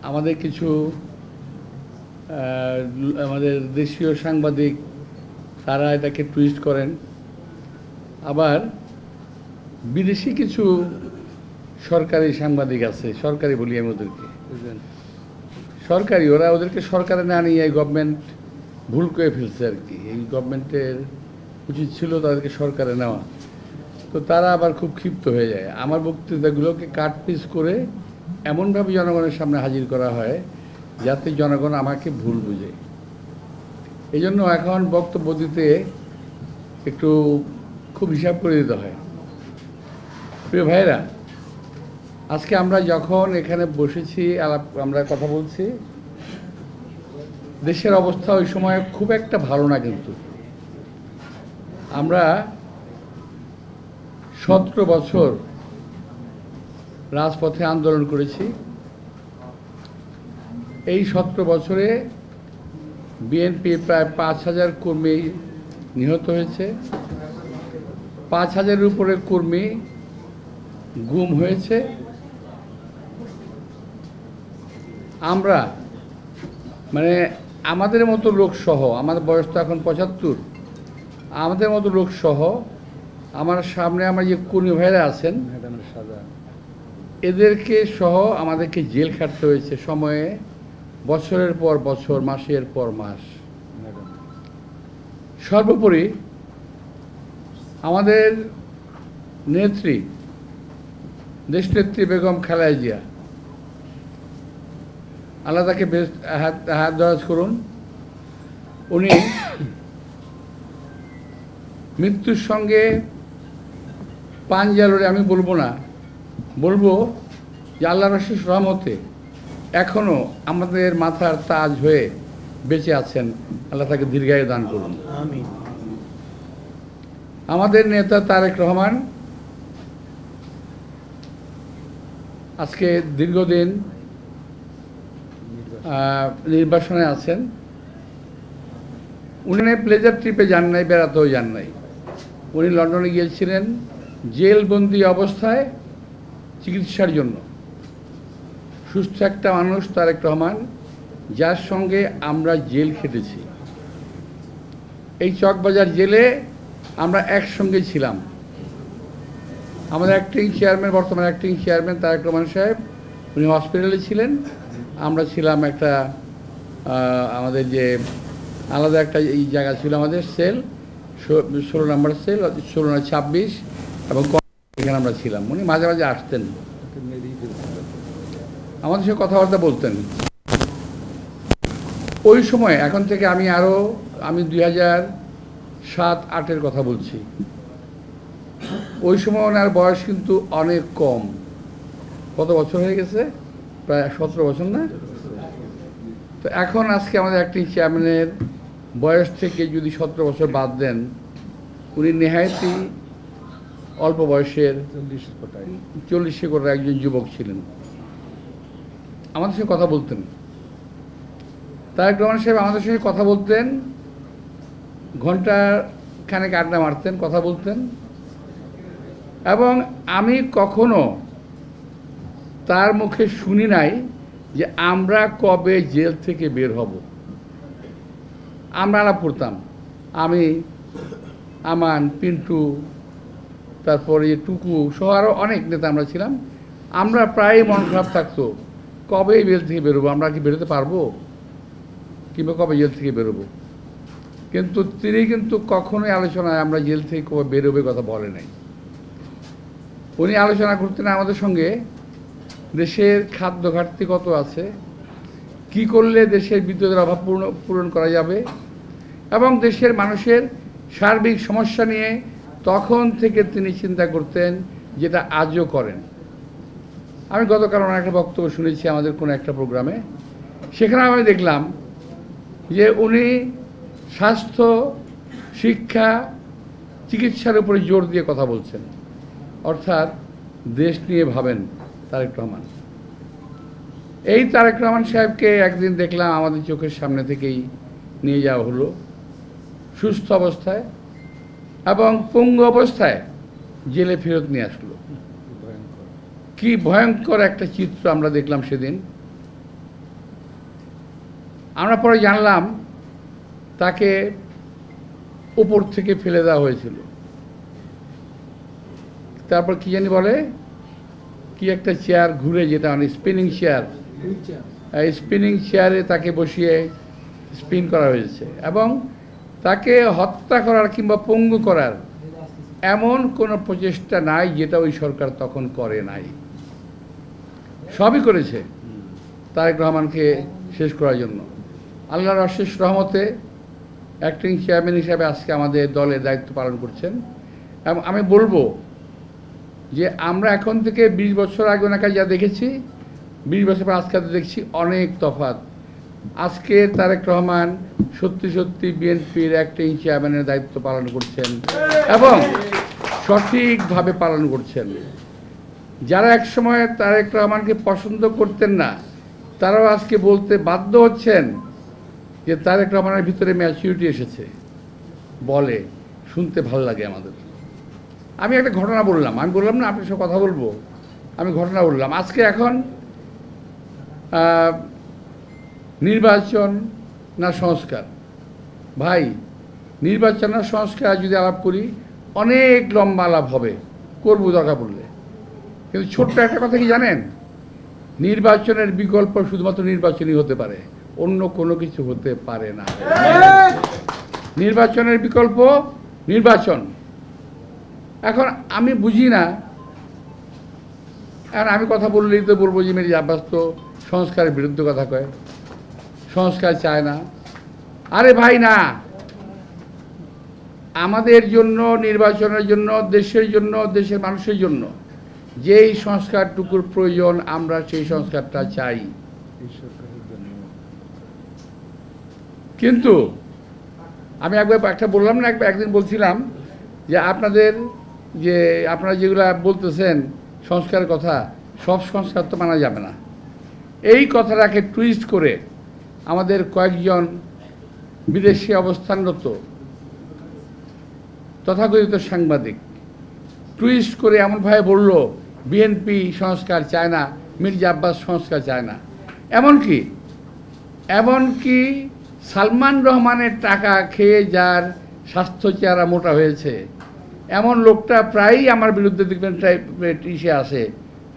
আমাদের কিছু আমাদের দেশীয় সাংবাদিক তারা এটাকে টুইস্ট করেন, আবার বিদেশি কিছু সরকারি সাংবাদিক আছে, সরকারি বলি আমি ওদেরকে, সরকারি, ওরা ওদেরকে সরকারে না নিয়ে এই গভর্নমেন্ট ভুল করে ফেলছে আর কি। এই গভর্নমেন্টের উচিত ছিল তাদেরকে সরকারে নেওয়া। তো তারা আবার খুব ক্ষিপ্ত হয়ে যায়। আমার বক্তৃতাগুলোকে কাটপিস করে এমনভাবে জনগণের সামনে হাজির করা হয় যাতে জনগণ আমাকে ভুল বুঝে। এই জন্য এখন বক্তব্য দিতে একটু খুব হিসাব করে দিতে হয়। প্রিয় ভাইরা, আজকে আমরা যখন এখানে বসেছি, আমরা কথা বলছি, দেশের অবস্থা ওই সময় খুব একটা ভালো না। কিন্তু আমরা 17 বছর রাজপথে আন্দোলন করেছি। এই 17 বছরে বিএনপি প্রায় 5,000 কর্মী নিহত হয়েছে, 5,000-এর উপরে কর্মী গুম হয়েছে। আমরা মানে আমাদের মতো লোকসহ, আমাদের বয়স তো এখন 75, আমাদের মতো লোকসহ আমার সামনে আমার যে কর্মী ভাইরা আছেন এদেরকে সহ আমাদেরকে জেল খাটতে হয়েছে সময়ে, বছরের পর বছর, মাসের পর মাস। সর্বোপরি আমাদের নেত্রী, দেশনেত্রী বেগম খালেদা জিয়া, আল্লাহ তাকে হাত দরাজ করুন, উনি মৃত্যুর সঙ্গে পাঞ্জা লড়ে, আমি বলবো না, বলবো যে আল্লাহর অশেষ রহমতে এখনও আমাদের মাথার তাজ হয়ে বেঁচে আছেন। আল্লাহ তাকে দীর্ঘায়ু দান করুন। আমিন। আমাদের নেতা তারেক রহমান আজকে দীর্ঘদিন নির্বাসনে আছেন। উনি প্লেজার ট্রিপে যান নাই, বেড়াতেও যান নাই। উনি লন্ডনে গিয়েছিলেন জেলবন্দি অবস্থায় চিকিৎসার জন্য। সুস্থ একটা মানুষ তারেক রহমান, যার সঙ্গে আমরা জেল খেটেছি। এই চকবাজার জেলে আমরা একসঙ্গে ছিলাম। আমাদের অ্যাক্টিং চেয়ারম্যান, বর্তমান অ্যাক্টিং চেয়ারম্যান তারেক রহমান সাহেব, উনি হসপিটালে ছিলেন, আমরা ছিলাম একটা আমাদের যে আলাদা একটা এই জায়গা ছিল আমাদের সেল, 16 নম্বর সেল, 16 না 26, এবং এখানে আমরা ছিলাম। উনি মাঝে মাঝে আসতেন, আমাদের সাথে কথাবার্তা বলতেন। ওই সময়, এখন থেকে আমি 2007-08-এর কথা বলছি। ওই সময় ওনার বয়স কিন্তু অনেক কম। কত বছর হয়ে গেছে? প্রায় 17 বছর না? তো এখন আজকে আমাদের একটি চেয়ারম্যানের বয়স থেকে যদি 17 বছর বাদ দেন, উনি নেহায়েতই অল্প বয়সের 40 কোটার একজন যুবক ছিলেন। আমাদের সঙ্গে কথা বলতেন তারেক রহমান সাহেব, আমাদের সঙ্গে কথা বলতেন, ঘন্টা খানেক আড্ডা মারতেন, কথা বলতেন। এবং আমি কখনো তার মুখে শুনি নাই যে আমরা কবে জেল থেকে বের হব। আমরা আলাপ করতাম, আমি, আমান, পিন্টু, তারপরে টুকু সহ আরও অনেক নেতা আমরা ছিলাম। আমরা প্রায় মন খারাপ থাকতো, কবে জেল থেকে বেরোবো, আমরা কি বেরোতে পারবো, কিংবা কবে জেল থেকে বেরোবো। কিন্তু তিনি কিন্তু কখনোই আলোচনায় আমরা জেল থেকে কবে বেরোবে কথা বলে নাই। উনি আলোচনা করতেন আমাদের সঙ্গে দেশের খাদ্য ঘাটতি কত আছে, কি করলে দেশের বিদ্যুতের অভাব পূরণ করা যাবে, এবং দেশের মানুষের সার্বিক সমস্যা নিয়ে তখন থেকে তিনি চিন্তা করতেন, যেটা আজও করেন। আমি গতকাল ওনার একটা বক্তব্য শুনেছি আমাদের কোনো একটা প্রোগ্রামে, সেখানে আমি দেখলাম যে উনি স্বাস্থ্য, শিক্ষা, চিকিৎসার উপরে জোর দিয়ে কথা বলছেন। অর্থাৎ দেশ নিয়ে ভাবেন তারেক রহমান। এই তারেক রহমান সাহেবকে একদিন দেখলাম আমাদের চোখের সামনে থেকেই নিয়ে যাওয়া হলো সুস্থ অবস্থায়, এবং পঙ্গু অবস্থায় জেলে ফেরত নিয়ে আসলো। কি ভয়ঙ্কর একটা চিত্র আমরা দেখলাম সেদিন। আমরা পরে জানলাম তাকে উপর থেকে ফেলে দেওয়া হয়েছিল। তারপর কি জানি বলে, কি একটা চেয়ার ঘুরে, যেটা মানে স্পিনিং চেয়ার, স্পিনিং চেয়ারে তাকে বসিয়ে স্পিন করা হয়েছে এবং তাকে হত্যা করার কিংবা পঙ্গু করার এমন কোনো প্রচেষ্টা নাই যেটা ওই সরকার তখন করে নাই। সবই করেছে তারেক রহমানকে শেষ করার জন্য। আল্লাহর অশেষ রহমতে অ্যাক্টিং চেয়ারম্যান হিসাবে আজকে আমাদের দলের দায়িত্ব পালন করছেন এবং আমি বলবো যে আমরা এখন থেকে 20 বছর আগে ওনাকে যা দেখেছি, 20 বছর পর আজকে দেখছি অনেক তফাৎ। আজকে তারেক রহমান সত্যি সত্যি বিএনপির অ্যাক্টিং চেয়ারম্যানের দায়িত্ব পালন করছেন এবং সঠিকভাবে পালন করছেন। যারা একসময় তারেক রহমানকে পছন্দ করতেন না, তারাও আজকে বলতে বাধ্য হচ্ছেন যে তারেক রহমানের ভিতরে ম্যাচুরিটি এসেছে। বলে শুনতে ভালো লাগে আমাদের। আমি একটা ঘটনা বললাম, আমি বললাম না আপনার সাথে কথা বলবো, আমি ঘটনা বললাম। আজকে এখন নির্বাচন না সংস্কার, ভাই নির্বাচন না সংস্কার যদি আলাপ করি অনেক লম্বা আলাপ হবে, করবো দরকার পড়লে। কিন্তু ছোট্ট একটা কথা কি জানেন, নির্বাচনের বিকল্প শুধুমাত্র নির্বাচনই হতে পারে, অন্য কোনো কিছু হতে পারে না। নির্বাচনের বিকল্প নির্বাচন। এখন আমি বুঝি না, এখন আমি কথা বললেই তো বলবো যে মির্জা আব্বাস তো সংস্কারের বিরুদ্ধে কথা কয়, সংস্কার চায় না। আরে ভাই না, আমাদের জন্য, নির্বাচনের জন্য, দেশের জন্য, দেশের মানুষের জন্য যেই সংস্কারটুকুর প্রয়োজন আমরা সেই সংস্কারটা চাই। কিন্তু আমি একবার একটা বললাম না, একদিন বলছিলাম যে আপনারা যেগুলা বলতেছেন সংস্কারের কথা, সব সংস্কার তো মানা যাবে না। এই কথাটাকে টুইস্ট করে আমাদের কয়েকজন বিদেশে অবস্থানরত তথাকথিত সাংবাদিক টুইস্ট করে এমনভাবে বলল বিএনপি সংস্কার চায় না, মির্জা আব্বাস সংস্কার চায় না। এমনকি সালমান রহমানের টাকা খেয়ে যার স্বাস্থ্য চেহারা মোটা হয়েছে এমন লোকটা প্রায়ই আমার বিরুদ্ধে দেখবেন ইসে আসে,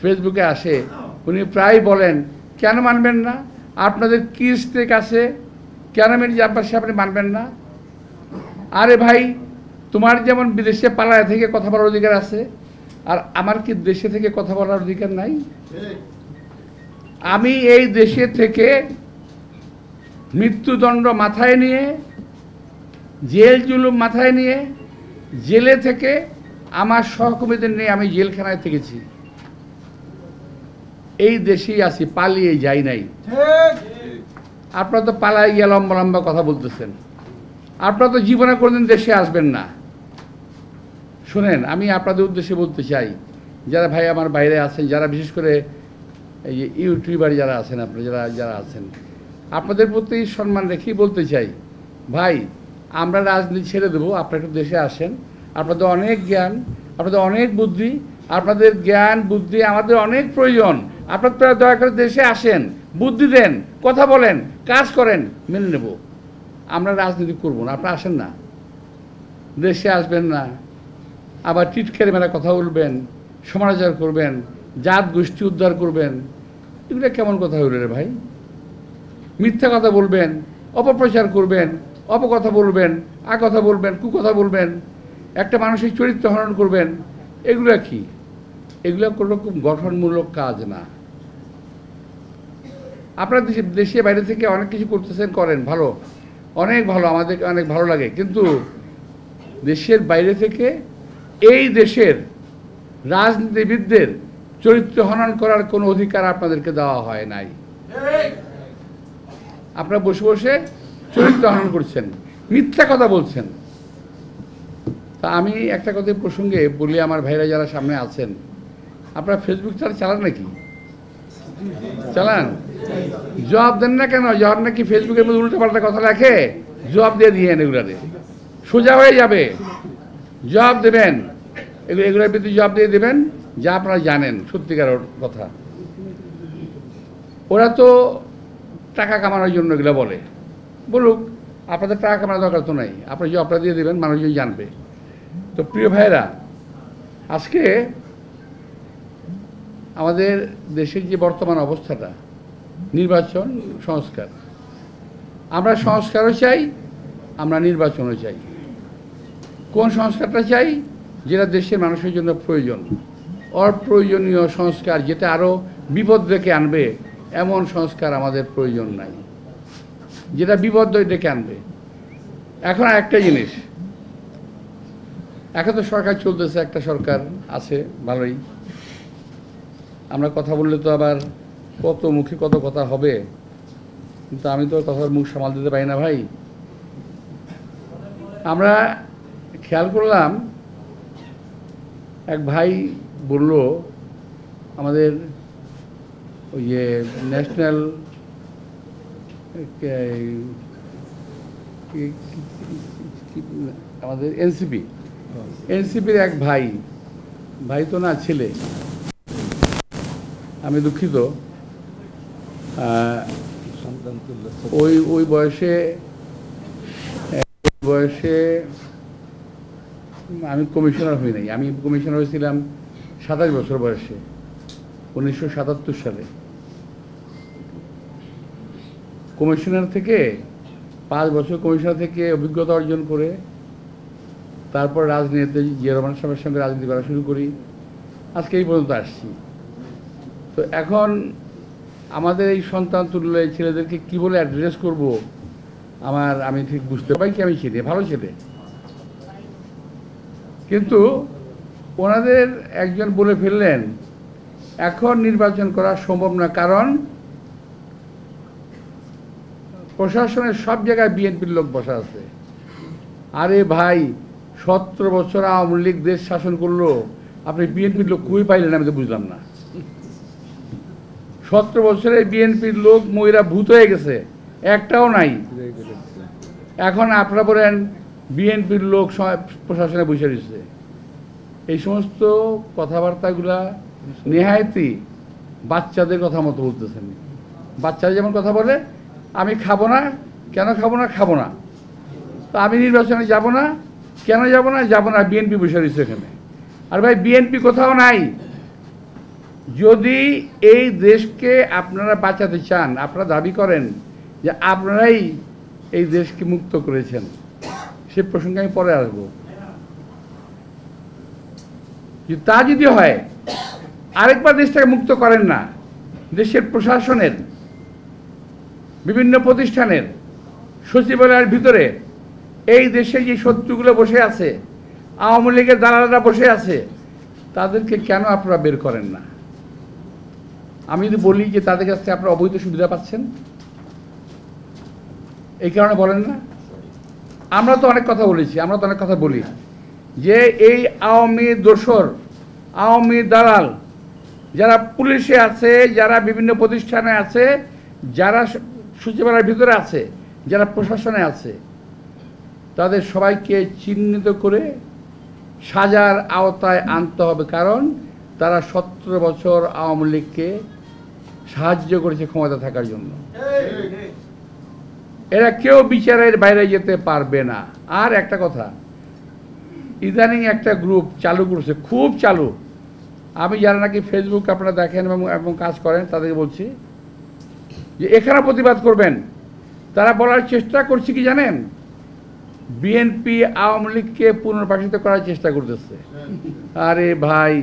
ফেসবুকে আসে, উনি প্রায় বলেন কেন মানবেন না, আপনাদের কি স্টেক আছে, কেন মির্জা আব্বাস আপনি মানবেন না? আরে ভাই, তোমার যেমন বিদেশে পালায় থেকে কথা বলার অধিকার আছে, আর আমার কি দেশে থেকে কথা বলার অধিকার নাই? আমি এই দেশে থেকে মৃত্যুদণ্ড মাথায় নিয়ে, জেল জুলুম মাথায় নিয়ে, জেলে থেকে আমার সহকর্মীদের নিয়ে আমি জেলখানায় থেকেছি। এই দেশেই আছি, পালিয়ে যাই নাই। আপনারা তো পালায় গিয়ে লম্বা লম্বা কথা বলতেছেন, আপনারা তো জীবনে কোনোদিন দেশে আসবেন না। শোনেন, আমি আপনাদের উদ্দেশ্যে বলতে চাই, যারা ভাই আমার বাইরে আছেন, যারা বিশেষ করে এই যে ইউটিউবার যারা আছেন, আপনারা যারা আছেন, আপনাদের প্রতি সম্মান রেখেই বলতে চাই, ভাই আমরা রাজনীতি ছেড়ে দেবো, আপনারা একটু দেশে আসেন। আপনাদের অনেক জ্ঞান, আপনাদের অনেক বুদ্ধি, আপনাদের জ্ঞান বুদ্ধি আমাদের অনেক প্রয়োজন। আপনারা দয়া করে দেশে আসেন, বুদ্ধি দেন, কথা বলেন, কাজ করেন, মেনে নেব। আমরা রাজনীতি করবো না, আপনারা আসেন না, দেশে আসবেন না, আবার টিটকারি মেলা কথা বলবেন, সমালোচনা করবেন, জাত গোষ্ঠী উদ্ধার করবেন। এগুলো কেমন কথা হইল রে ভাই? মিথ্যা কথা বলবেন, অপপ্রচার করবেন, অপকথা বলবেন, কথা বলবেন, কুকথা বলবেন, একটা মানুষের চরিত্র হরণ করবেন। এগুলো কি? এগুলো কোনো রকম গঠনমূলক কাজ না। আপনারা দেশে বাইরে থেকে অনেক কিছু করতেছেন, করেন, ভালো, অনেক ভালো, আমাদের অনেক ভালো লাগে। কিন্তু দেশের বাইরে থেকে এই দেশের রাজনীতিবিদদের চরিত্র হনন করার কোনো অধিকার আপনাদেরকে দেওয়া হয় নাই। আপনারা বসে বসে চরিত্র হনন করছেন, মিথ্যা কথা বলছেন। তা আমি একটা কথা প্রসঙ্গে বলি, আমার ভাইরা যারা সামনে আছেন, আপনারা ফেসবুক চালান নাকি? চালান? জবাব দেন না কেন? জবাব নাকি ফেসবুকের মধ্যে উল্টোপাল্টা কথা লেখে, জবাব দিয়ে দিয়েন, এগুলারে সোজা হয়ে যাবে। জবাব দেবেন, এগুলোর প্রতি জবাব দিয়ে দেবেন যা আপনারা জানেন সত্যিকার কথা। ওরা তো টাকা কামানোর জন্য এগুলো বলে, বলুক, আপনাদের টাকা কামানোর দরকার তো নাই, আপনি যে অপরাধ দিয়ে দেবেন মানুষজন জানবে। তো প্রিয় ভাইয়েরা, আজকে আমাদের দেশের যে বর্তমান অবস্থাটা, নির্বাচন সংস্কার, আমরা সংস্কারও চাই, আমরা নির্বাচনও চাই। কোন সংস্কারটা চাই? যেটা দেশের মানুষের জন্য প্রয়োজন। অপ্রয়োজনীয় সংস্কার যেটা আরও বিপদ ডেকে আনবে, এমন সংস্কার আমাদের প্রয়োজন নাই, যেটা বিপদ ডেকে আনবে। এখন একটা জিনিস, এখন তো সরকার চলতেছে, একটা সরকার আছে ভালোই, আমরা কথা বললে তো আবার কত মুখে কত কথা হবে, কিন্তু আমি তো কথার মুখ সামাল দিতে পারি না ভাই। আমরা খেয়াল করলাম, এক ভাই বলল আমাদের ওই যে ন্যাশনাল আমাদের এনসিপির এক ভাই তো না, ছেলে, আমি দুঃখিত, ওই বয়সে আমি কমিশনার হই নাই, আমি কমিশনার হয়েছিলাম 27 বছর বয়সে, 1977 সালে। কমিশনার থেকে 5 বছর কমিশনার থেকে অভিজ্ঞতা অর্জন করে তারপর রাজনীতিতে জিয়া রহমান সাহেবের সঙ্গে রাজনীতি করা শুরু করি, আজকে এই পর্যন্ত আসছি। তো এখন আমাদের এই সন্তান তুল্য এই ছেলেদেরকে কী বলে অ্যাড্রেস করব, আমি ঠিক বুঝতে পারি কি, আমি ছেলে ভালো ছেলে, কিন্তু ওনাদের একজন বলে ফেললেন এখন নির্বাচন করা সম্ভব না, কারণ প্রশাসনের সব জায়গায় বিএনপির লোক বসা আছে। আরে ভাই, 17 বছর আওয়ামী লীগ দেশ শাসন করলো, আপনি বিএনপির লোক কই পাইলেন? আমি তো বুঝলাম না। 17 বছরে বিএনপির লোক মহিলা ভূত হয়ে গেছে, একটাও নাই। এখন আপনারা বলেন বিএনপির লোক প্রশাসনে বসে রয়েছে। এই সমস্ত কথাবার্তাগুলা নেহায়তি বাচ্চাদের কথা মতো বলতেছেন। বাচ্চারা যেমন কথা বলে, আমি খাবো না, কেন খাবো না, তো আমি নির্বাচনে যাব না, কেন যাব না, বিএনপি বসে রয়েছে এখানে। আর ভাই, বিএনপি কোথাও নাই। যদি এই দেশকে আপনারা বাঁচাতে চান, আপনারা দাবি করেন যে আপনারাই এই দেশকে মুক্ত করেছেন, সে প্রসঙ্গে আমি পরে আসবো। তা যদি হয়, আরেকবার দেশটাকে মুক্ত করেন না, দেশের প্রশাসনের বিভিন্ন প্রতিষ্ঠানের সচিবালয়ের ভিতরে এই দেশে যে শত্রুগুলো বসে আছে, আওয়ামী লীগের দালালরা বসে আছে, তাদেরকে কেন আপনারা বের করেন না? আমি যদি বলি যে তাদের কাছ থেকে আপনারা অবৈধ সুবিধা পাচ্ছেন, এই কারণে বলেন না? আমরা তো অনেক কথা বলি যে এই আওয়ামী দোসর, আওয়ামী দালাল যারা পুলিশে আছে, যারা বিভিন্ন প্রতিষ্ঠানে আছে, যারা সচিবালয়ের ভিতরে আছে, যারা প্রশাসনে আছে, তাদের সবাইকে চিহ্নিত করে সাজার আওতায় আনতে হবে, কারণ তারা 17 বছর আওয়ামী লীগকে সাহায্য করেছে ক্ষমতা থাকার জন্য। এরা কেউ বিচারের বাইরে যেতে পারবে না। আর একটা কথা, ইদানিং একটা গ্রুপ চালু করছে, খুব চালু, আমি যারা নাকি ফেসবুক আপনারা দেখেন এবং কাজ করেন তাদেরকে বলছি যে এখানে প্রতিবাদ করবেন। তারা বলার চেষ্টা করছে কি জানেন? বিএনপি আওয়ামী লীগকে পুনর্বাসিত করার চেষ্টা করতেছে। আরে ভাই,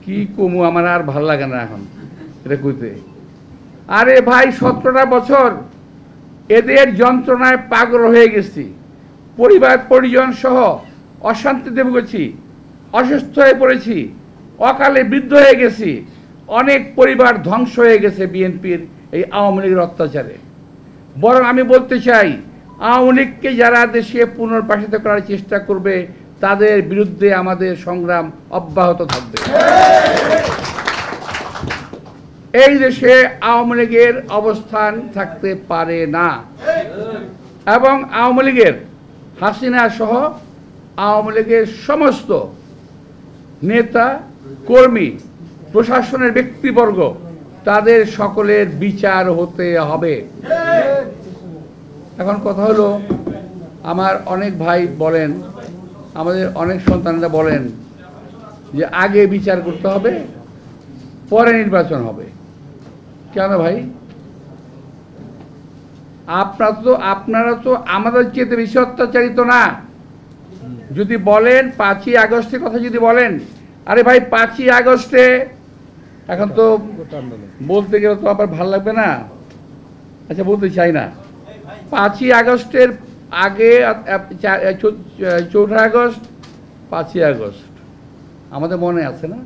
কি কমু, আমার আর ভাল লাগে না এখন এটা কইতে। আরে ভাই, 17টা বছর এদের যন্ত্রণায় পাগল হয়ে গেছি, পরিবার পরিজন সহ অশান্তিতে ভুগেছি, অসুস্থ হয়ে পড়েছি, অকালে বৃদ্ধ হয়ে গেছি, অনেক পরিবার ধ্বংস হয়ে গেছে বিএনপির এই আওয়ামী লীগের অত্যাচারে। বরং আমি বলতে চাই, আওয়ামী লীগকে যারা দেশে পুনর্বাসিত করার চেষ্টা করবে, তাদের বিরুদ্ধে আমাদের সংগ্রাম অব্যাহত থাকবে। এই দেশে আওয়ামী লীগের অবস্থান থাকতে পারে না, এবং আওয়ামী লীগের হাসিনা সহ আওয়ামী লীগের সমস্ত নেতা কর্মী, প্রশাসনের ব্যক্তিবর্গ তাদের সকলের বিচার হতে হবে। এখন কথা হলো, আমার অনেক ভাই বলেন, আমাদের অনেক সন্তানরা বলেন যে আগে বিচার করতে হবে, পরে নির্বাচন হবে। কেন ভাই? আপনারা তো আমাদের চেয়ে বেশি অত্যাচারিত না। যদি বলেন 5ই আগস্টের কথা যদি বলেন, আরে ভাই 5ই আগস্টে, এখন তো বলতে গেলে তো আবার ভালো লাগবে না, আচ্ছা বলতে চাই না। 5ই আগস্টের আগে 4 আগস্ট, 5ই আগস্ট আমাদের মনে আছে না?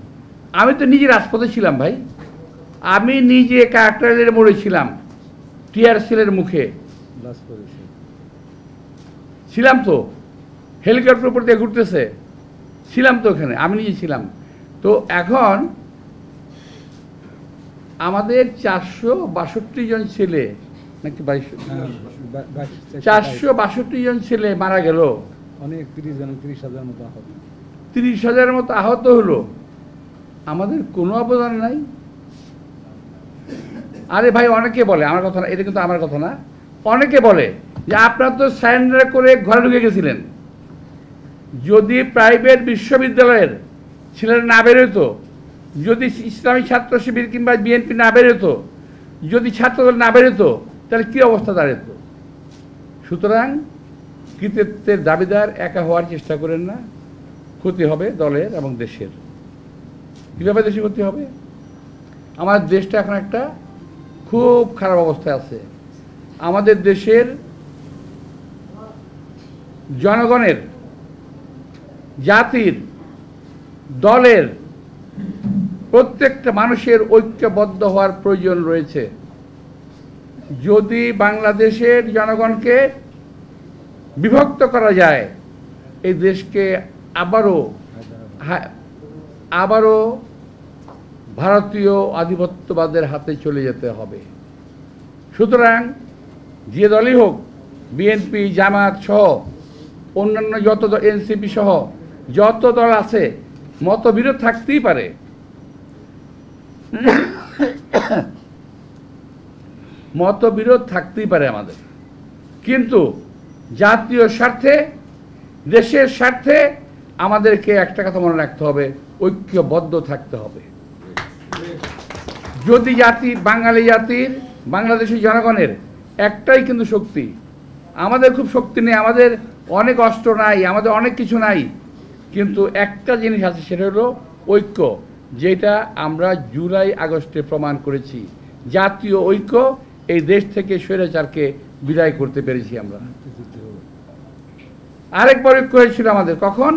আমি তো নিজে রাজপথে ছিলাম ভাই, আমি নিজে কাকরাইলের মোড়ে ছিলাম, টিয়ার সেলের মুখে ছিলাম, তো হেলিকপ্টার উপর দিয়ে ঘুরতেছে, ছিলাম তো ওখানে, আমি নিজে ছিলাম। তো এখন আমাদের 462 জন ছেলে নাকি 462 জন ছেলে মারা গেল, অনেক 30,000 মতো আহত, 30,000 মতো আহত হলো, আমাদের কোনো অবদান নাই। আরে ভাই অনেকে বলে, আমার কথা না, এটা কিন্তু আমার কথা না, অনেকে বলে যে আপনারা তো সারেন্ডার করে ঘরে ঢুকে গেছিলেন। যদি প্রাইভেট বিশ্ববিদ্যালয়ের ছেলেরা না বেরোতো, যদি ইসলামী ছাত্র শিবির কিংবা বিএনপি না বেরোতো, যদি ছাত্রদল না বেরোতো, তাহলে কী অবস্থা দাঁড়াতো? সুতরাং কৃতিত্বের দাবিদার একা হওয়ার চেষ্টা করেন না, ক্ষতি হবে দলের এবং দেশের। কীভাবে দেশের ক্ষতি হবে? আমার দেশটা এখন একটা খুব খারাপ অবস্থায় আছে। আমাদের দেশের জনগণের, জাতির, দলের প্রত্যেকটা মানুষের ঐক্যবদ্ধ হওয়ার প্রয়োজন রয়েছে। যদি বাংলাদেশের জনগণকে বিভক্ত করা যায়, এই দেশকে আবারও ভারতীয় আধিপত্যবাদের হাতে চলে যেতে হবে। সুতরাং যে দলই হোক, বিএনপি, জামাত সহ অন্যান্য যত দল, এনসিপি সহ যত দল আছে, মতবিরোধ থাকতেই পারে, মতবিরোধ থাকতেই পারে আমাদের, কিন্তু জাতীয় স্বার্থে, দেশের স্বার্থে আমাদেরকে একটা কথা মনে রাখতে হবে, ঐক্যবদ্ধ থাকতে হবে। যদি বাঙালি জাতির, বাংলাদেশের জনগণের একটাই কিন্তু শক্তি, আমাদের খুব শক্তি নেই, আমাদের অনেক অস্ত্র নাই, আমাদের অনেক কিছু নাই, কিন্তু একটা জিনিস আছে, সেটা হলো ঐক্য, যেটা আমরা জুলাই আগস্টে প্রমাণ করেছি। জাতীয় ঐক্য, এই দেশ থেকে স্বৈরাচারকে বিদায় করতে পেরেছি আমরা। আরেকবার ঐক্য হয়েছিল আমাদের কখন?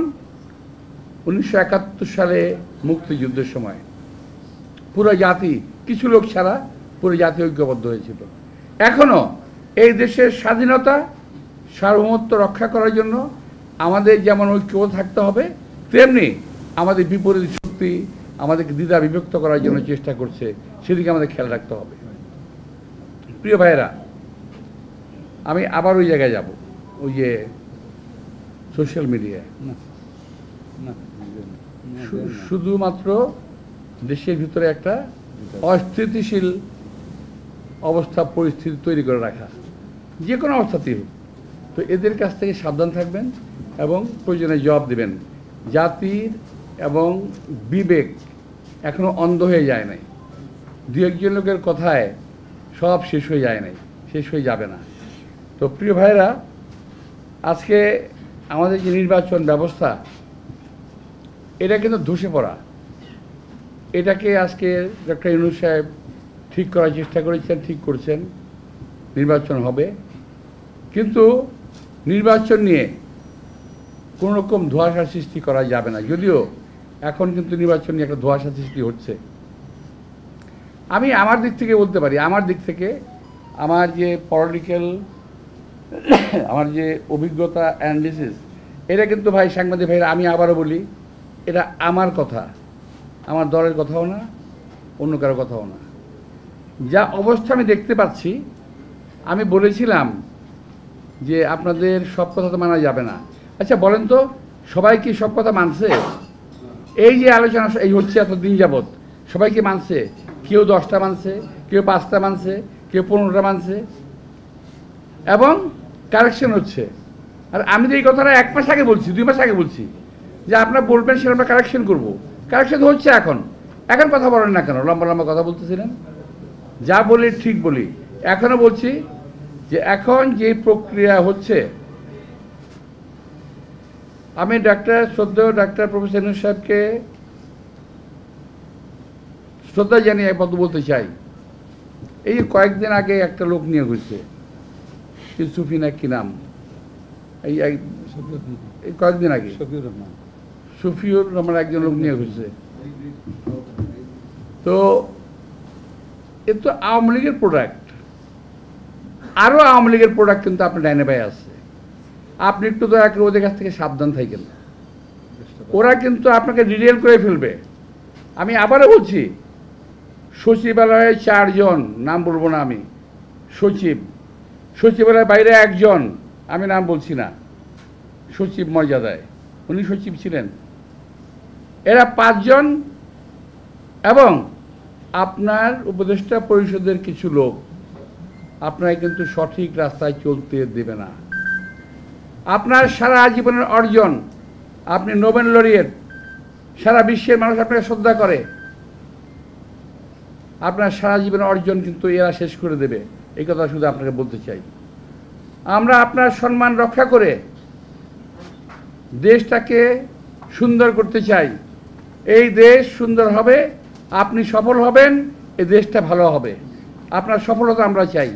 1971 সালে মুক্তিযুদ্ধের সময় পুরো জাতি, কিছু লোক ছাড়া পুরো জাতি ঐক্যবদ্ধ হয়েছিল। এখনো এই দেশের স্বাধীনতা, সার্বভৌমত্ব রক্ষা করার জন্য আমাদের যেমন ঐক্যবদ্ধ থাকতে হবে, তেমনি আমাদের বিপরীত শক্তি আমাদেরকে দ্বিধা বিভক্ত করার জন্য চেষ্টা করছে, সেদিকে আমাদের খেয়াল রাখতে হবে। প্রিয় ভাইয়েরা, আমি আবার ওই জায়গায় যাব, ওই যে সোশ্যাল মিডিয়ায় শুধুমাত্র দেশের ভিতরে একটা অস্থিতিশীল অবস্থা, পরিস্থিতি তৈরি করে রাখা, যে কোনো অবস্থাতেই হোক। তো এদের কাছ থেকে সাবধান থাকবেন এবং প্রয়োজনে জবাব দেবেন। জাতির এবং বিবেক এখনো অন্ধ হয়ে যায় নাই, দু একজন লোকের কথায় সব শেষ হয়ে যায় নাই, শেষ হয়ে যাবে না। তো প্রিয় ভাইরা, আজকে আমাদের যে নির্বাচন ব্যবস্থা, এটা কিন্তু ধসে পড়া, এটাকে আজকে ডক্টর ইউনূস সাহেব ঠিক করার চেষ্টা করেছেন, ঠিক করছেন, নির্বাচন হবে। কিন্তু নির্বাচন নিয়ে কোনো রকম ধোঁয়াশা সৃষ্টি করা যাবে না, যদিও এখন কিন্তু নির্বাচন নিয়ে একটা ধোঁয়াশা সৃষ্টি হচ্ছে। আমি আমার দিক থেকে বলতে পারি, আমার দিক থেকে আমার যে পলিটিক্যাল, আমার যে অভিজ্ঞতা, অ্যানালিসিস, এটা কিন্তু ভাই সাংবাদিক ভাইরা, আমি আবারও বলি, এটা আমার কথা, আমার দলের কথাও না, অন্য কারো কথাও না। যা অবস্থা আমি দেখতে পাচ্ছি, আমি বলেছিলাম যে আপনাদের সব কথা তো মানা যাবে না। আচ্ছা বলেন তো, সবাই কি সব কথা মানছে? এই যে আলোচনা এই হচ্ছে এতদিন যাবৎ, সবাই কি মানছে? কেউ 10টা মানছে, কেউ 5টা মানছে, কেউ 15টা মানছে, এবং কারেকশন হচ্ছে। আর আমি তো এই কথাটা 1 মাস আগে বলছি, 2 মাস আগে বলছি যে আপনারা বলবেন সেটা আমরা কারেকশন করবো। কারেকশন হচ্ছে এখন। এখন কথা বলেন না কেন? লম্বা লম্বা কথা বলতেছিলেন। যা বলি ঠিক বলি। এখনও বলছি যে এখন যে প্রক্রিয়া হচ্ছে, আমি শ্রদ্ধেয় ডাক্তার প্রফেসর ইউনূস সাহেবকে শ্রদ্ধা জানিয়ে এক কথা বলতে চাই। এই যে কয়েকদিন আগে একটা লোক নিয়ে হয়েছে, সুফিনা কি নাম, এই কয়েকদিন আগে শফিউর রহমান একজন লোক নিয়ে হয়েছে। তো এ তো আওয়ামী লীগের প্রোডাক্ট, আরও আওয়ামী লীগের প্রোডাক্ট কিন্তু আপনার ডাইনে ভাই আছে। আপনি একটু দয়া করে ওদের কাছ থেকে সাবধান থাকেন। ওরা কিন্তু আপনাকে ডিটেল করে ফেলবে। আমি আবারও বলছি, সচিবালয়ে 4 জন, নাম বলবো না আমি, সচিবালয়ের বাইরে 1 জন, আমি নাম বলছি না, সচিব মর্যাদায়, উনি সচিব ছিলেন, এরা 5 জন, এবং আপনার উপদেষ্টা পরিষদের কিছু লোক আপনারা কিন্তু সঠিক রাস্তায় চলতে দেবে না। আপনার সারা জীবনের অর্জন, আপনি নোবেল লরিয়েট, সারা বিশ্বের মানুষ আপনাকে শ্রদ্ধা করে, আপনার সারা জীবনের অর্জন কিন্তু এরা শেষ করে দেবে। এই কথা শুধু আপনাকে বলতে চাই। আমরা আপনার সম্মান রক্ষা করে দেশটাকে সুন্দর করতে চাই। এই দেশ সুন্দর হবে, আপনি সফল হবেন, এই দেশটা ভালো হবে। আপনার সফলতা আমরা চাই।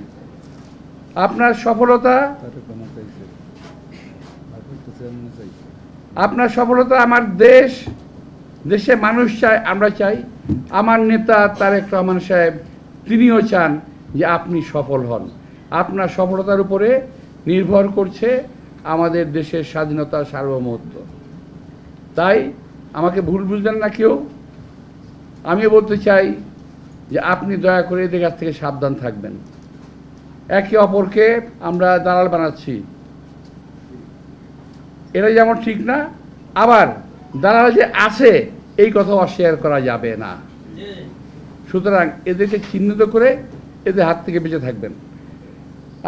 আপনার সফলতা আমার দেশে মানুষ চায়, আমরা চাই। আমার নেতা তারেক রহমান সাহেব, তিনিও চান যে আপনি সফল হন। আপনার সফলতার উপরে নির্ভর করছে আমাদের দেশের স্বাধীনতা, সার্বভৌমত্ব। তাই আমাকে ভুল বুঝলেন না কেউ। আমিও বলতে চাই যে আপনি দয়া করে এদের কাছ থেকে সাবধান থাকবেন। একে অপরকে আমরা দালাল বানাচ্ছি, এটা যেমন ঠিক না, আবার দালাল যে আছে এই কথা অস্বীকার করা যাবে না। সুতরাং এদেরকে চিহ্নিত করে এদের হাত থেকে বেঁচে থাকবেন।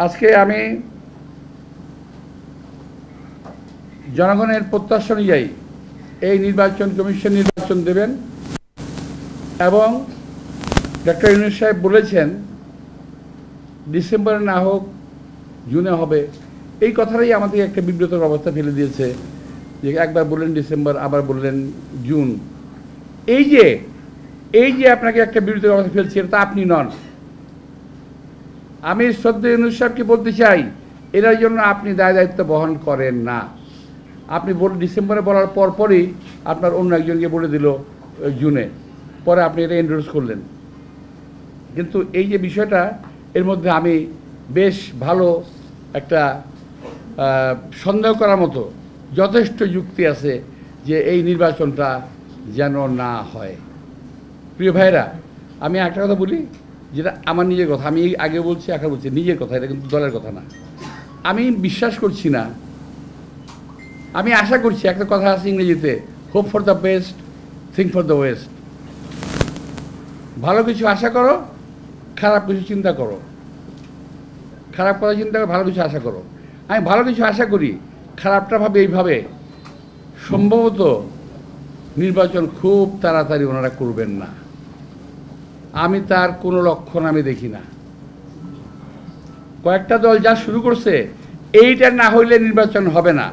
আজকে আমি জনগণের প্রত্যাশা অনুযায়ী এই নির্বাচন কমিশন নির্বাচন দেবেন, এবং ডক্টর ইউনূস সাহেব বলেছেন ডিসেম্বরে না হোক জুনে হবে। এই কথাটাই আমাদের একটা বিব্রতর অবস্থা ফেলে দিয়েছে যে একবার বললেন ডিসেম্বর, আবার বললেন জুন। এই যে আপনাকে একটা বিব্রতর অবস্থা ফেলছে, এটা আপনি নন। আমি শ্রদ্ধেয় ইউনূস সাহেবকে বলতে চাই, এটার জন্য আপনি দায়িত্ব বহন করেন না। আপনি ডিসেম্বরে বলার পরই আপনার অন্য একজনকে বলে দিল জুনে, পরে আপনি এটা এন্ডোর্স করলেন। কিন্তু এই যে বিষয়টা, এর মধ্যে আমি বেশ ভালো একটা সন্দেহ করার মতো যথেষ্ট যুক্তি আছে যে এই নির্বাচনটা যেন না হয়। প্রিয় ভাইরা, আমি একটা কথা বলি, যেটা আমার নিজের কথা, আমি আগে বলছি, এখন বলছি, নিজের কথা, এটা কিন্তু দলের কথা না। আমি বিশ্বাস করছি না, আমি আশা করছি, একটা কথা আছে ইংরেজিতে, hope for the best, think for the West. ভালো কিছু আশা করো, খারাপ কিছু চিন্তা করো। খারাপ কথা চিন্তা করো, ভালো কিছু আশা করো। আমি ভালো কিছু আশা করি, খারাপটা ভাবে এইভাবে, সম্ভবত নির্বাচন খুব তাড়াতাড়ি ওনারা করবেন না। আমি তার কোনো লক্ষণ আমি দেখি না। কয়েকটা দল যা শুরু করছে, এইটা না হইলে নির্বাচন হবে না,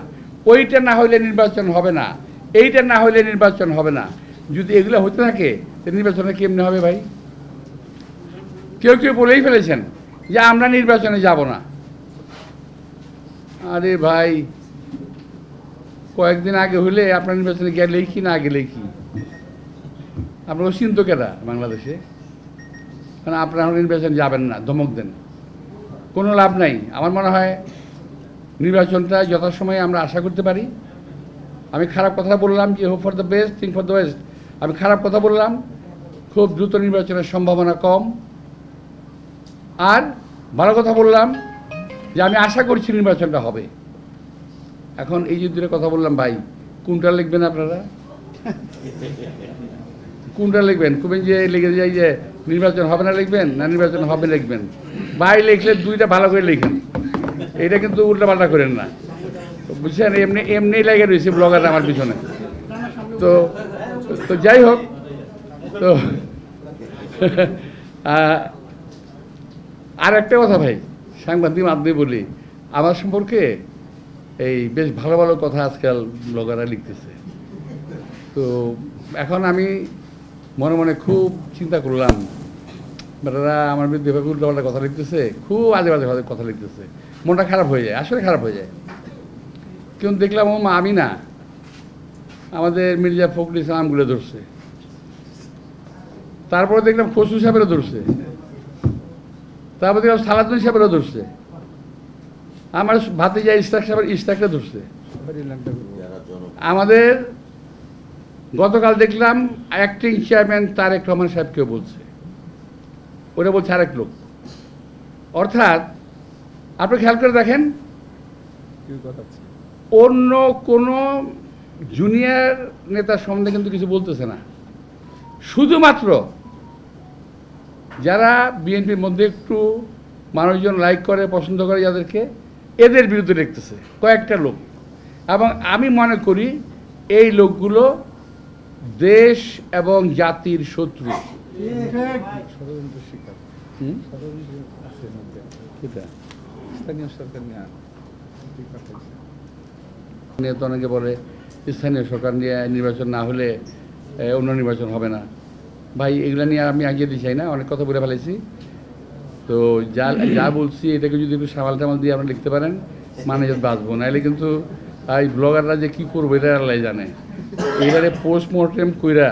ওইটা না হইলে নির্বাচন হবে না, এইটা না হইলে নির্বাচন হবে না। যদি এগুলো হতে থাকে, নির্বাচনে কেমনে হবে ভাই? কেউ কেউ বলেই ফেলেছেন যে আমরা নির্বাচনে যাব না। আরে ভাই, কয়েকদিন আগে হলে আপনার নির্বাচনে গেলেই কি না গেলেই কি, আপনার চিন্তকেরা বাংলাদেশে, কারণ আপনারা নির্বাচন যাবেন না, ধমক দেন, কোনো লাভ নাই। আমার মনে হয় নির্বাচনটা যথাসময়ে আমরা আশা করতে পারি। আমি খারাপ কথা বললাম যে hope for the best, think for the West, আমি খারাপ কথা বললাম। খুব দ্রুত নির্বাচনের সম্ভাবনা কম। আর ভালো কথা বললাম যে আমি আশা করছি নির্বাচনটা হবে। এখন এই যে দূরে কথা বললাম ভাই, কোনটা লিখবেন আপনারা? কোনটা লিখবেন? খুবই যে লিখে যাই যে নির্বাচন হবে না লিখবেন, না নির্বাচন হবে লিখবেন। ভাই লিখলে দুইটা ভালো করে লিখেন, এটা কিন্তু উল্টাপাল্টা করেন না, বুঝছেন? এমনি এমনি লেগে রয়েছে ব্লগার আমার পিছনে। তো তো যাই হোক, তো আর একটা কথা ভাই, সাংবাদিক মাধ্যমে বলি, আমার সম্পর্কে এই বেশ ভালো ভালো কথা আজকাল ব্লগাররা লিখতেছে। তো এখন আমি মনে মনে খুব চিন্তা করলাম, বেটারা আমার বিরুদ্ধে এভাবে উল্টোপাল্টা কথা লিখতেছে, খুব আজে বাজে কথা লিখতেছে, মনটা খারাপ হয়ে যায়, আসলে খারাপ হয়ে যায়। কিন্তু দেখলাম ও মা আমি না, আমাদের মির্জা ফখরুল ইসলামগুলো ধরছে, তারপরে দেখলাম খসরু সাহেবেরও ধরছে, তারপর দেখলাম সালাদুল সাহেবেরও ধরছে, আমার ভাতিজা ইশতাক সাহেবের ইশতাককে ধরছে। আমাদের গতকাল দেখলাম অ্যাক্টিং চেয়ারম্যান তারেক রহমান সাহেবকেও বলছে, ওরা বলছে আরেক লোক। অর্থাৎ আপনি খেয়াল করে দেখেন, অন্য কোনো জুনিয়র নেতার সম্বন্ধে কিন্তু কিছু বলতেছে না, শুধুমাত্র যারা বিএনপির মধ্যে একটু মানুষজন লাইক করে পছন্দ করে যাদেরকে, এদের বিরুদ্ধে লিখতেছে কয়েকটা লোক। এবং আমি মনে করি এই লোকগুলো দেশ এবং জাতির শত্রু। স্থানীয় সরকার নিয়ে তো অনেকে বলে স্থানীয় সরকার নিয়ে নির্বাচন না হলে অন্য নির্বাচন হবে না। ভাই এগুলো নিয়ে আমি আগিয়ে দিতে চাই না, অনেক কথা বলে ফেলেছি। তো যা যা বলছি এটাকে যদি একটু সামাল টামাল দিয়ে আপনারা লিখতে পারেন, মানে যদি বাঁচবো, নাহলে কিন্তু এই ব্লগাররা যে কী করবো এটা আল্লাহ জানে। এইবারে পোস্টমর্টেম কইরা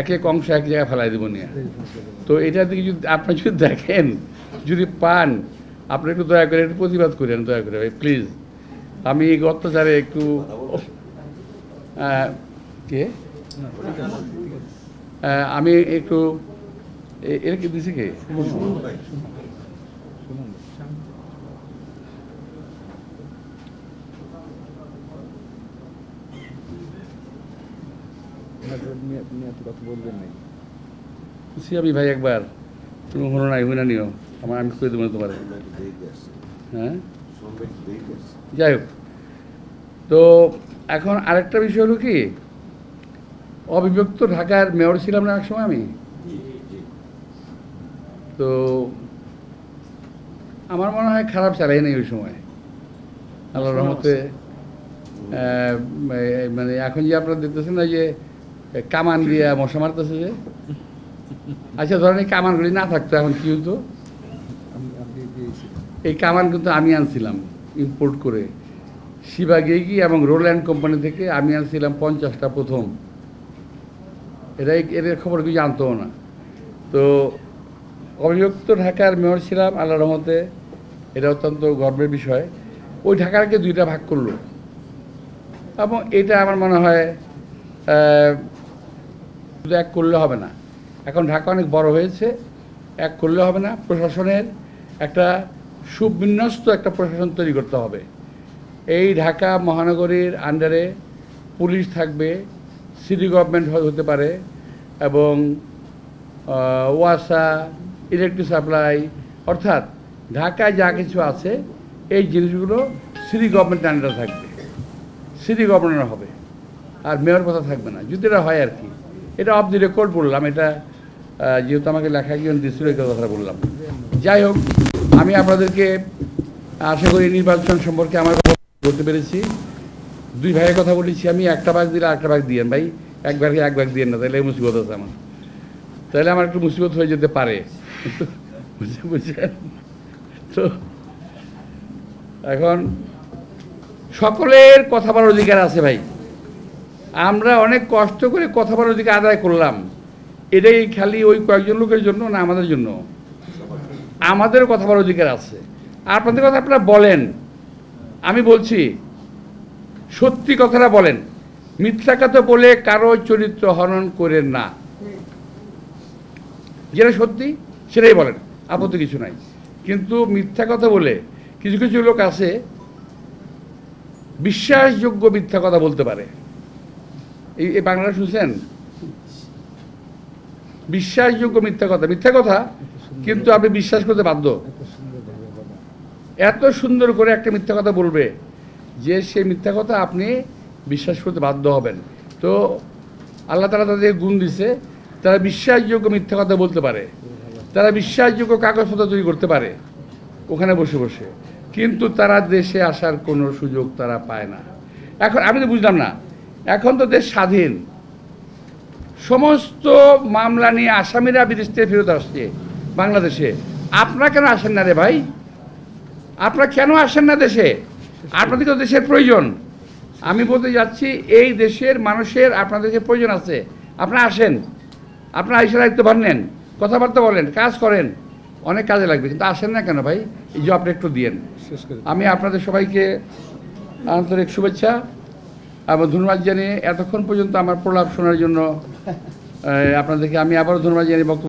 এক এক অংশ এক জায়গায় ফেলাই দেবো নিয়ে। তো এটার দিকে যদি আপনারা যদি দেখেন, যদি পান, আপনি একটু দয়া করে একটু প্রতিবাদ করেন, দয়া করে ভাই প্লিজ। আমি এই অত্যাচারে একটু কে আমি একটু এর কি দিছি কে আমি ভাই একবার তুমি হলো না হই না নিও আমার, আমি করে দেবো তোমার। হ্যাঁ যাই হোক, তো এখন আরেকটা বিষয় হলো কি, অবিভক্ত ঢাকার মেয়র ছিলাম না এক সময় আমি। তো আমার মনে হয় খারাপ চালাই নেই ওই সময়, আল্লাহর রহমতে। মানে এখন যে আপনারা দেখতেছেন না যে কামান দিয়ে মশা মারতেছে যে, আচ্ছা ধরেন এই কামানগুলি না থাকতো এখন কি হতো? এই কামান কিন্তু আমি আনছিলাম ইম্পোর্ট করে শিবাগেগি এবং রোল্যান্ড কোম্পানি থেকে, আমি আনছিলাম 50টা প্রথম। এদের খবর কিছু জানতো না। তো অবিভক্ত ঢাকার মেয়র ছিলাম আল্লাহর রহমতে, এটা অত্যন্ত গর্বের বিষয়। ওই ঢাকাকে দুইটা ভাগ করলো, এবং এটা আমার মনে হয় শুধু এক করলে হবে না। এখন ঢাকা অনেক বড় হয়েছে, এক করলে হবে না, প্রশাসনের একটা সুবিন্যস্ত একটা প্রশাসন তৈরি করতে হবে। এই ঢাকা মহানগরীর আন্ডারে পুলিশ থাকবে, সিটি গভর্নমেন্ট হতে পারে, এবং ওয়াসা, ইলেকট্রিক সাপ্লাই, অর্থাৎ ঢাকায় যা কিছু আছে এই জিনিসগুলো সিটি গভর্নমেন্টের আন্ডারে থাকবে, সিটি গভর্নর হবে, আর মেয়র কথা থাকবে না, যদি এটা হয় আর কি। এটা অফ দি রেকর্ড বললাম, এটা যেহেতু আমাকে লেখা গিয়ে দিচ্ছিল এই কথাটা বললাম। যাই হোক, আমি আপনাদেরকে আশা করি নির্বাচন সম্পর্কে আমার কথা বলতে পেরেছি। দুই ভাইয়ের কথা বলেছি আমি, একটা ভাগ দিলে আরেকটা ভাগ দিয়েন ভাই, এক ভাগ দিয়েন না, তাহলে মুসিবত আছে আমার, তাহলে আমার একটু মুসিবত হয়ে যেতে পারে, বুঝছেন? তো এখন সকলের কথা বলার অধিকার আছে ভাই, আমরা অনেক কষ্ট করে কথা বলার অধিকার আদায় করলাম, এটাই খালি ওই কয়েকজন লোকের জন্য না, আমাদের জন্য, আমাদেরও কথা বলার অধিকার আছে। আপনাদের কথা আপনারা বলেন, আমি বলছি সত্যি কথাটা বলেন, মিথ্যা কথা বলে কারো চরিত্র হনন করেন না, যেটা সত্যি সেটাই বলেন, আপত্তি কিছু নাই। কিন্তু মিথ্যা কথা বলে কিছু কিছু লোক আছে বিশ্বাসযোগ্য মিথ্যা কথা বলতে পারে। এই বাংলাটা শুনছেন? বিশ্বাসযোগ্য মিথ্যা কথা, মিথ্যা কথা কিন্তু আপনি বিশ্বাস করতে বাধ্য। এত সুন্দরভাবে বলা। এত সুন্দর করে একটা মিথ্যা কথা বলবে যে সেই মিথ্যা কথা আপনি বিশ্বাস করতে বাধ্য হবেন। তো আল্লাহ তাআলা তাদের গুণ দিছে, তারা বিশ্বাসযোগ্য মিথ্যা কথা বলতে পারে, তারা বিশ্বাসযোগ্য কাগজপত্র তৈরি করতে পারে ওখানে বসে বসে, কিন্তু তারা দেশে আসার কোনো সুযোগ তারা পায় না। এখন আমি তো বুঝলাম না, এখন তো দেশ স্বাধীন, সমস্ত মামলা নিয়ে আসামিরা বিদেশ থেকে ফেরত আসছে বাংলাদেশে, আপনারা কেন আসেন না রে ভাই? আপনারা কেন আসেন না দেশে? আপনাদের তো দেশের প্রয়োজন। আমি বলতে যাচ্ছি এই দেশের মানুষের আপনাদেরকে প্রয়োজন আছে, আপনারা আসেন, আপনারা আইসা দায়িত্ব ভার নেন, কথাবার্তা বলেন, কাজ করেন, অনেক কাজে লাগবে, কিন্তু আসেন না কেন ভাই? এই জবটা একটু দিয়েন। শেষ করে আমি আপনাদের সবাইকে আন্তরিক শুভেচ্ছা এবং ধন্যবাদ জানিয়ে এতক্ষণ পর্যন্ত আমার প্রলাপ শোনার জন্য আপনাদেরকে আমি আবারও ধন্যবাদ জানিয়ে বক্তব্য